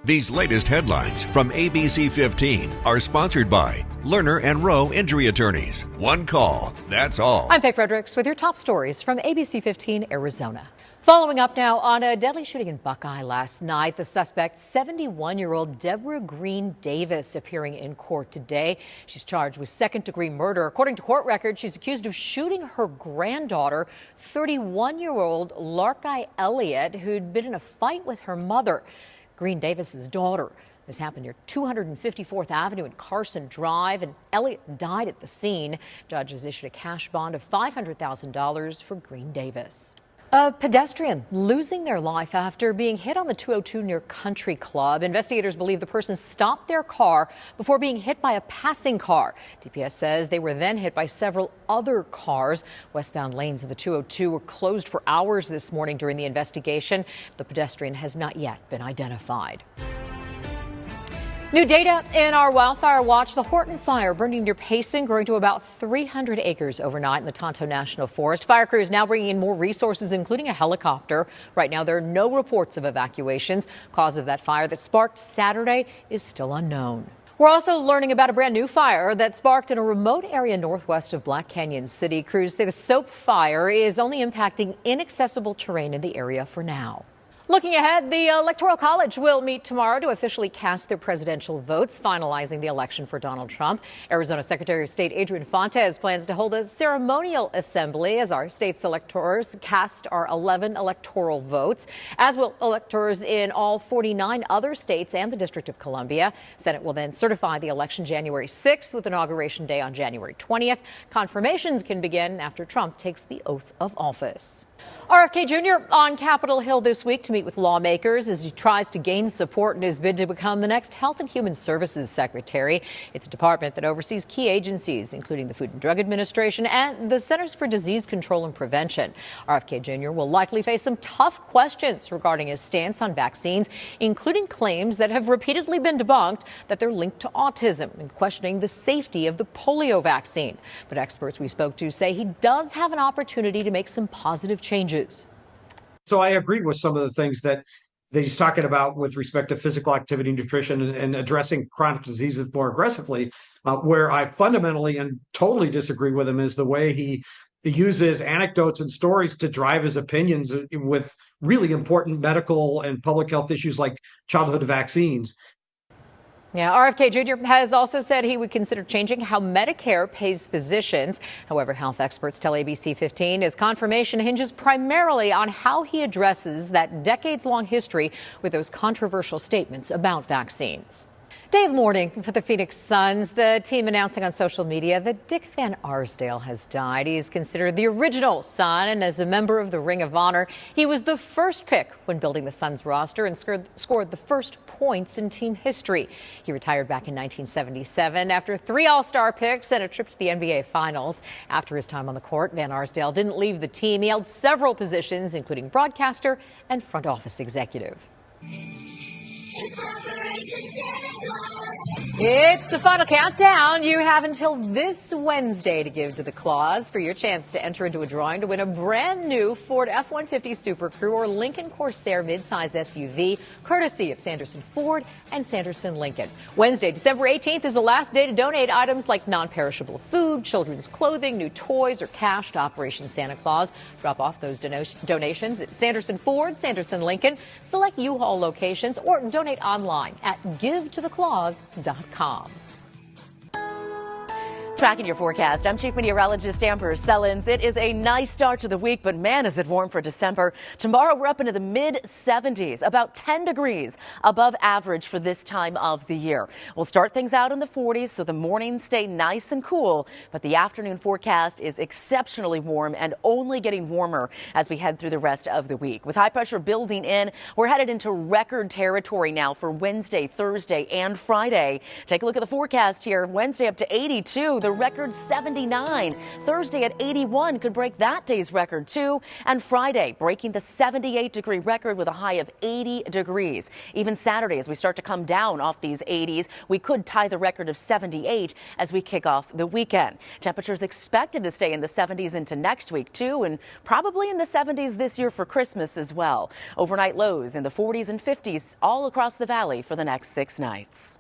These latest headlines from ABC15 are sponsored by Lerner and Rowe Injury Attorneys. One call, that's all. I'm Faye Fredericks with your top stories from ABC15 Arizona. Following up now on a deadly shooting in Buckeye last night, the suspect, 71-year-old Deborah Green Davis, appearing in court today. She's charged with second-degree murder. According to court records, she's accused of shooting her granddaughter, 31-year-old Larkai Elliott, who'd been in a fight with her mother. Green Davis's daughter. This happened near 254th Avenue and Carson Drive, and Elliott died at the scene. Judges issued a cash bond of $500,000 for Green Davis. A pedestrian losing their life after being hit on the 202 near Country Club. Investigators believe the person stopped their car before being hit by a passing car. DPS says they were then hit by several other cars. Westbound lanes of the 202 were closed for hours this morning during the investigation. The pedestrian has not yet been identified. New data in our wildfire watch. The Horton fire burning near Payson, growing to about 300 acres overnight in the Tonto National Forest. Fire crews now bringing in more resources, including a helicopter. Right now, there are no reports of evacuations. Cause of that fire that sparked Saturday is still unknown. We're also learning about a brand new fire that sparked in a remote area northwest of Black Canyon City. Crews say the soap fire is only impacting inaccessible terrain in the area for now. Looking ahead, the Electoral College will meet tomorrow to officially cast their presidential votes, finalizing the election for Donald Trump. Arizona Secretary of State Adrian Fontes plans to hold a ceremonial assembly as our state's electors cast our 11 electoral votes, as will electors in all 49 other states and the District of Columbia. Senate will then certify the election January 6th with Inauguration Day on January 20th. Confirmations can begin after Trump takes the oath of office. RFK Jr. on Capitol Hill this week to meet with lawmakers as he tries to gain support in his bid to become the next Health and Human Services Secretary. It's a department that oversees key agencies, including the Food and Drug Administration and the Centers for Disease Control and Prevention. RFK Jr. will likely face some tough questions regarding his stance on vaccines, including claims that have repeatedly been debunked that they're linked to autism and questioning the safety of the polio vaccine. But experts we spoke to say he does have an opportunity to make some positive changes. So I agreed with some of the things that he's talking about with respect to physical activity, nutrition, and addressing chronic diseases more aggressively. Where I fundamentally and totally disagree with him is the way he uses anecdotes and stories to drive his opinions with really important medical and public health issues like childhood vaccines. Yeah, RFK Jr. has also said he would consider changing how Medicare pays physicians. However, health experts tell ABC15 his confirmation hinges primarily on how he addresses that decades-long history with those controversial statements about vaccines. Day of mourning for the Phoenix Suns, the team announcing on social media that Dick Van Arsdale has died. He is considered the original Sun, and as a member of the Ring of Honor, he was the first pick when building the Suns roster and scored the first points in team history. He retired back in 1977 after 3 All-Star picks and a trip to the NBA Finals. After his time on the court, Van Arsdale didn't leave the team. He held several positions, including broadcaster and front office executive. It's the final countdown. You have until this Wednesday to give to the Claus for your chance to enter into a drawing to win a brand new Ford F-150 Super Crew or Lincoln Corsair midsize SUV, courtesy of Sanderson Ford and Sanderson Lincoln. Wednesday, December 18th is the last day to donate items like non-perishable food, children's clothing, new toys, or cash to Operation Santa Claus. Drop off those donations at Sanderson Ford, Sanderson Lincoln, select U-Haul locations, or donate online at givetotheclaus.com. Tracking your forecast, I'm Chief Meteorologist Amber Sellens. It is a nice start to the week, but man, is it warm for December. Tomorrow, we're up into the mid-70s, about 10 degrees above average for this time of the year. We'll start things out in the 40s, so the mornings stay nice and cool, but the afternoon forecast is exceptionally warm and only getting warmer as we head through the rest of the week. With high pressure building in, we're headed into record territory now for Wednesday, Thursday, and Friday. Take a look at the forecast here. Wednesday up to 82. The a record 79. Thursday at 81 could break that day's record too. And Friday breaking the 78-degree record with a high of 80 degrees. Even Saturday, as we start to come down off these 80s, we could tie the record of 78 as we kick off the weekend. Temperatures expected to stay in the 70s into next week too, and probably in the 70s this year for Christmas as well. Overnight lows in the 40s and 50s all across the valley for the next 6 nights.